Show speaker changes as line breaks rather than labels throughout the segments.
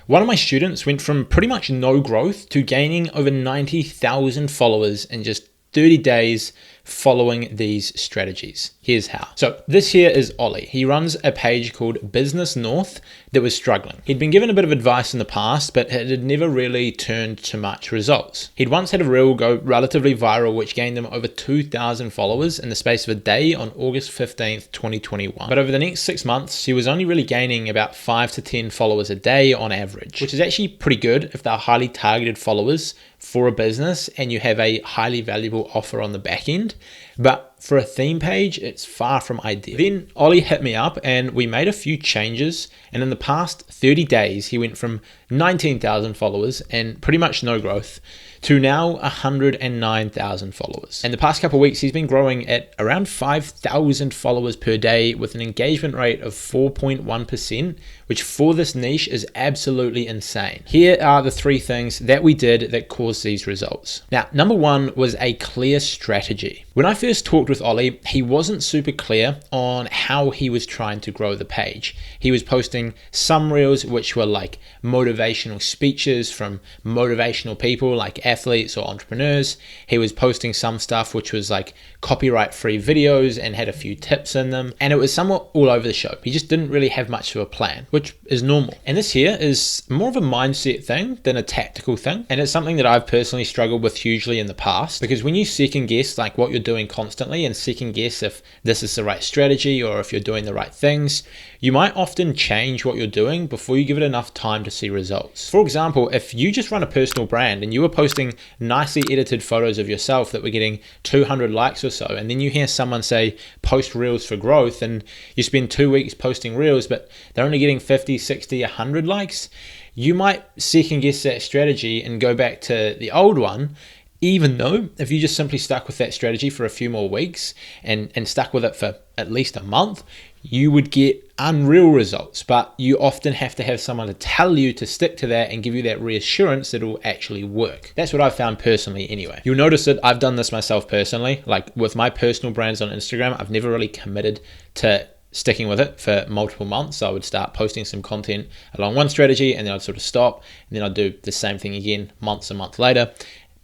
One of my students went from pretty much no growth to gaining over 90,000 followers in just 30 days following these strategies. Here's how. So this here is Ollie. He runs a page called Business North that was struggling. He'd been given a bit of advice in the past, but it had never really turned to much results. He'd once had a reel go relatively viral, which gained him over 2,000 followers in the space of a day on August 15th, 2021. But over the next 6 months, he was only really gaining about 5 to 10 followers a day on average, which is actually pretty good if they're highly targeted followers for a business and you have a highly valuable offer on the back end. But for a theme page, it's far from ideal. Then Ollie hit me up and we made a few changes. And in the past 30 days, he went from 19,000 followers and pretty much no growth to now 109,000 followers. In the past couple of weeks, he's been growing at around 5,000 followers per day with an engagement rate of 4.1%, which for this niche is absolutely insane. Here are the 3 things that we did that caused these results. Now, number 1 was a clear strategy. When I first talked with Ollie, he wasn't super clear on how he was trying to grow the page. He was posting some reels which were like motivational speeches from motivational people like athletes or entrepreneurs. He was posting some stuff which was like copyright-free videos and had a few tips in them. And it was somewhat all over the show. He just didn't really have much of a plan, which is normal. And this here is more of a mindset thing than a tactical thing. And it's something that I've personally struggled with hugely in the past, because when you second guess like what you're doing constantly and second guess if this is the right strategy or if you're doing the right things, you might often change what you're doing before you give it enough time to see results. For example, if you just run a personal brand and you were posting nicely edited photos of yourself that were getting 200 likes or so, and then you hear someone say post reels for growth and you spend 2 weeks posting reels but they're only getting 50, 60, 100 likes, you might second guess that strategy and go back to the old one, even though if you just simply stuck with that strategy for a few more weeks and stuck with it for at least a month, you would get unreal results. But you often have to have someone to tell you to stick to that and give you that reassurance that it will actually work. That's what I've found personally anyway. You'll notice that I've done this myself personally. Like with my personal brands on Instagram, I've never really committed to sticking with it for multiple months. So I would start posting some content along one strategy and then I'd sort of stop, and then I'd do the same thing again months and months later.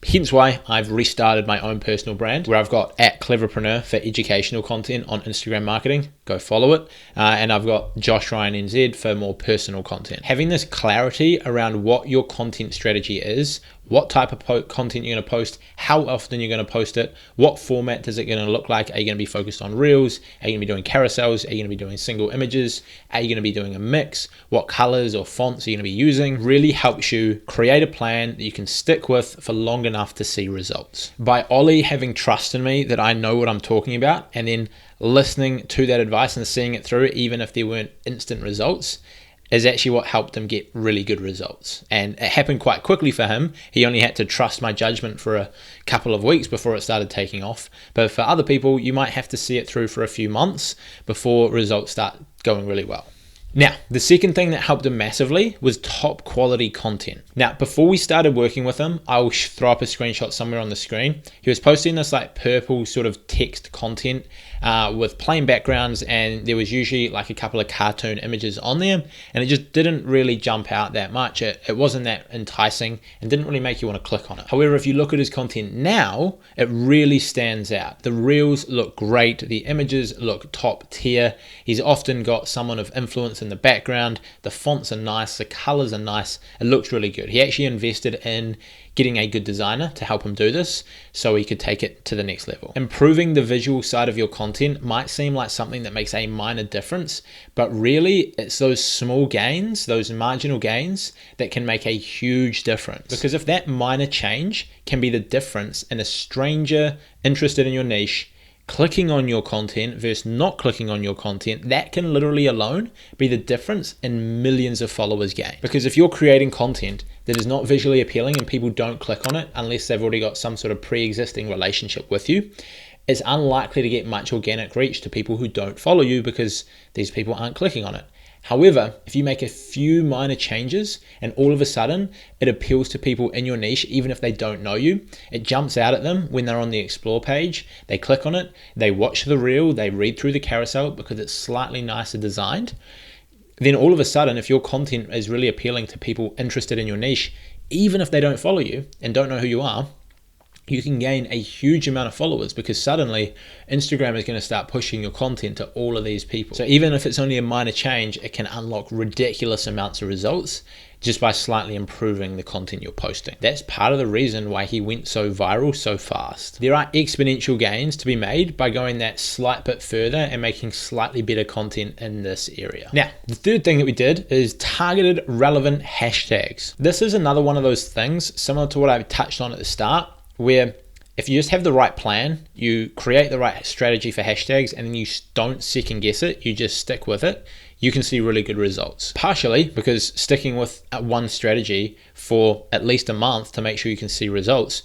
Hence why I've restarted my own personal brand, where I've got @Cleverpreneur for educational content on Instagram marketing. Go follow it. And I've got Josh Ryan NZ for more personal content. Having this clarity around what your content strategy is, what type of content you're going to post, how often you're going to post it, what format is it going to look like? Are you going to be focused on reels? Are you going to be doing carousels? Are you going to be doing single images? Are you going to be doing a mix? What colors or fonts are you going to be using? Really helps you create a plan that you can stick with for long enough to see results. By Ollie having trust in me that I know what I'm talking about, and then listening to that advice and seeing it through, even if there weren't instant results, is actually what helped him get really good results. And it happened quite quickly for him. He only had to trust my judgment for a couple of weeks before it started taking off. But for other people, you might have to see it through for a few months before results start going really well. Now, the second thing that helped him massively was top quality content. Now, before we started working with him, I'll throw up a screenshot somewhere on the screen. He was posting this like purple sort of text content with plain backgrounds, and there was usually like a couple of cartoon images on there, and it just didn't really jump out that much. It wasn't that enticing and didn't really make you want to click on it. However, if you look at his content now, it really stands out. The reels look great. The images look top tier. He's often got someone of influence in the background. The fonts are nice. The colors are nice. It looks really good. He actually invested in getting a good designer to help him do this so he could take it to the next level. Improving the visual side of your content might seem like something that makes a minor difference, but really it's those small gains, those marginal gains that can make a huge difference. Because if that minor change can be the difference in a stranger interested in your niche clicking on your content versus not clicking on your content, that can literally alone be the difference in millions of followers gained. Because if you're creating content that is not visually appealing and people don't click on it unless they've already got some sort of pre-existing relationship with you, it's unlikely to get much organic reach to people who don't follow you because these people aren't clicking on it. However, if you make a few minor changes and all of a sudden it appeals to people in your niche, even if they don't know you, it jumps out at them when they're on the explore page, they click on it, they watch the reel, they read through the carousel because it's slightly nicer designed. then all of a sudden, if your content is really appealing to people interested in your niche, even if they don't follow you and don't know who you are, you can gain a huge amount of followers, because suddenly Instagram is going to start pushing your content to all of these people. So even if it's only a minor change, it can unlock ridiculous amounts of results just by slightly improving the content you're posting. That's part of the reason why he went so viral so fast. There are exponential gains to be made by going that slight bit further and making slightly better content in this area. Now, the third thing that we did is targeted relevant hashtags. This is another one of those things similar to what I touched on at the start, where if you just have the right plan, you create the right strategy for hashtags, and then you don't second guess it, you just stick with it, you can see really good results. Partially because sticking with one strategy for at least a month to make sure you can see results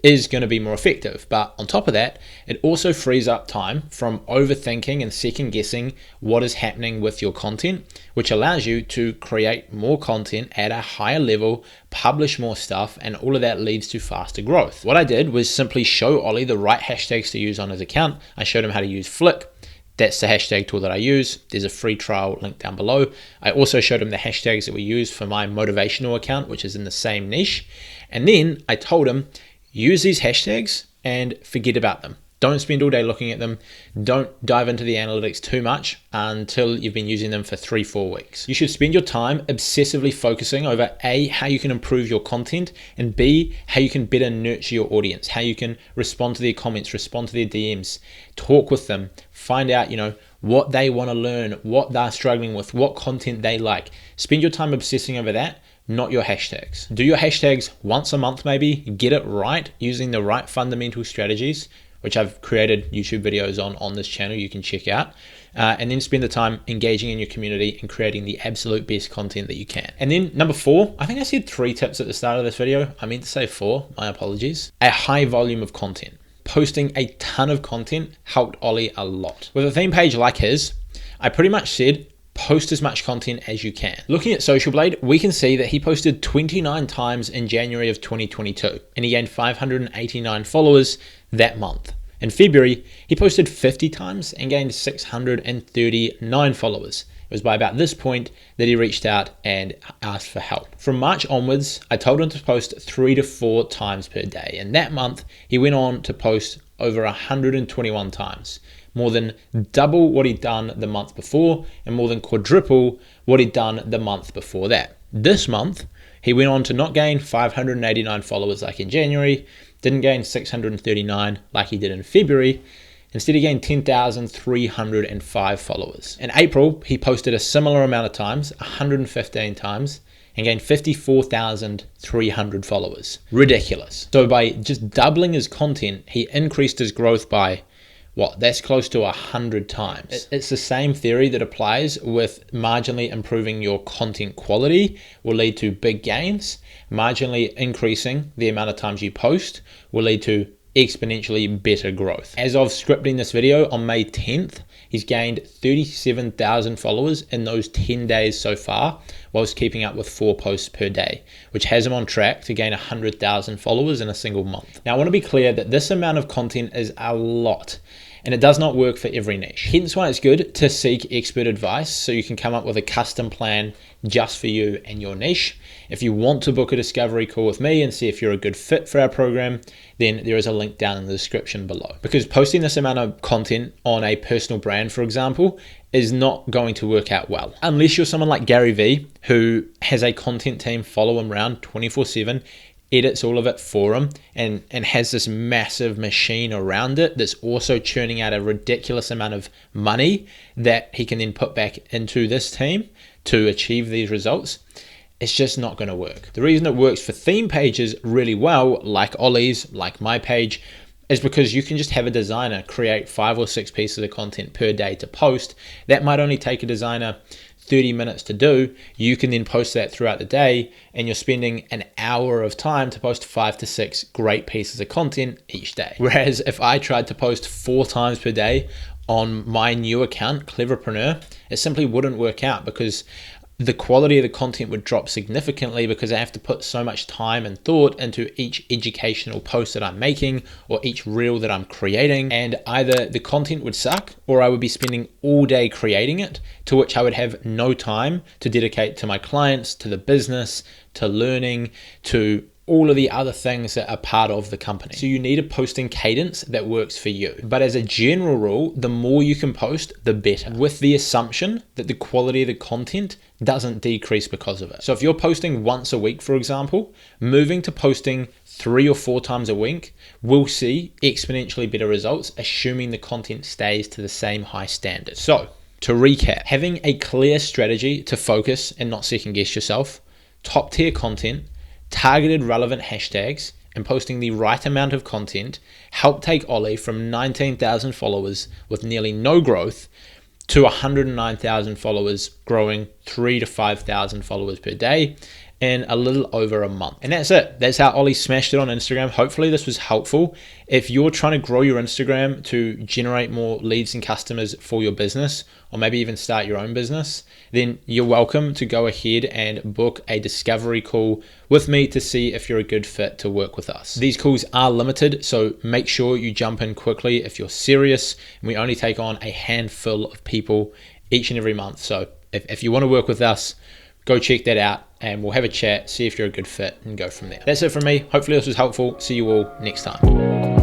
is going to be more effective. But on top of that, it also frees up time from overthinking and second guessing what is happening with your content, which allows you to create more content at a higher level, publish more stuff, and all of that leads to faster growth. What I did was simply show Ollie the right hashtags to use on his account. I showed him how to use Flick. That's the hashtag tool that I use. There's a free trial link down below. I also showed him the hashtags that we use for my motivational account, which is in the same niche. And then I told him, use these hashtags and forget about them. Don't spend all day looking at them. Don't dive into the analytics too much until you've been using them for 3-4 weeks. You should spend your time obsessively focusing over A, how you can improve your content, and B, how you can better nurture your audience, how you can respond to their comments, respond to their DMs, talk with them, find out, what they want to learn, what they're struggling with, what content they like. Spend your time obsessing over that, not your hashtags. Do your hashtags once a month maybe, get it right using the right fundamental strategies, which I've created YouTube videos on this channel you can check out, and then spend the time engaging in your community and creating the absolute best content that you can. And then number 4, I think I said 3 tips at the start of this video. I meant to say 4, my apologies. A high volume of content. Posting a ton of content helped Ollie a lot. With a theme page like his, I pretty much said, post as much content as you can. Looking at Social Blade, we can see that he posted 29 times in January of 2022, and he gained 589 followers that month. In February, he posted 50 times and gained 639 followers. It was by about this point that he reached out and asked for help. From March onwards, I told him to post 3 to 4 times per day, and that month he went on to post over 121 times. More than double what he'd done the month before, and more than quadruple what he'd done the month before that. This month, he went on to not gain 589 followers like in January, didn't gain 639 like he did in February. Instead, he gained 10,305 followers. In April, he posted a similar amount of times, 115 times, and gained 54,300 followers. Ridiculous. So by just doubling his content, he increased his growth by that's close to 100 times. It's the same theory that applies with marginally improving your content quality will lead to big gains. Marginally increasing the amount of times you post will lead to exponentially better growth. As of scripting this video on May 10th, he's gained 37,000 followers in those 10 days so far, whilst keeping up with 4 posts per day, which has him on track to gain 100,000 followers in a single month. Now, I want to be clear that this amount of content is a lot, and it does not work for every niche. Hence why it's good to seek expert advice so you can come up with a custom plan just for you and your niche. If you want to book a discovery call with me and see if you're a good fit for our program, then there is a link down in the description below. Because posting this amount of content on a personal brand, for example, is not going to work out well. Unless you're someone like Gary Vee, who has a content team follow him around 24/7, edits all of it for him, and has this massive machine around it that's also churning out a ridiculous amount of money that he can then put back into this team to achieve these results. It's just not going to work. The reason it works for theme pages really well, like Ollie's, like my page, is because you can just have a designer create 5 or 6 pieces of content per day to post. That might only take a designer 30 minutes to do. You can then post that throughout the day, and you're spending an hour of time to post 5 to 6 great pieces of content each day. Whereas if I tried to post 4 times per day on my new account, Cleverpreneur, it simply wouldn't work out, because the quality of the content would drop significantly because I have to put so much time and thought into each educational post that I'm making or each reel that I'm creating. And either the content would suck or I would be spending all day creating it, to which I would have no time to dedicate to my clients, to the business, to learning, to all of the other things that are part of the company. So you need a posting cadence that works for you. But as a general rule, the more you can post, the better, with the assumption that the quality of the content doesn't decrease because of it. So if you're posting once a week, for example, moving to posting 3 or 4 times a week will see exponentially better results, assuming the content stays to the same high standard. So to recap, having a clear strategy to focus and not second guess yourself, top tier content, targeted relevant hashtags, and posting the right amount of content help take Ollie from 19,000 followers with nearly no growth to 109,000 followers, growing 3,000 to 5,000 followers per day in a little over a month. And that's it. That's how Ollie smashed it on Instagram. Hopefully this was helpful. If you're trying to grow your Instagram to generate more leads and customers for your business, or maybe even start your own business, then you're welcome to go ahead and book a discovery call with me to see if you're a good fit to work with us. These calls are limited, so make sure you jump in quickly if you're serious. And we only take on a handful of people each and every month. So if you want to work with us, go check that out and we'll have a chat, see if you're a good fit and go from there. That's it from me. Hopefully this was helpful. See you all next time.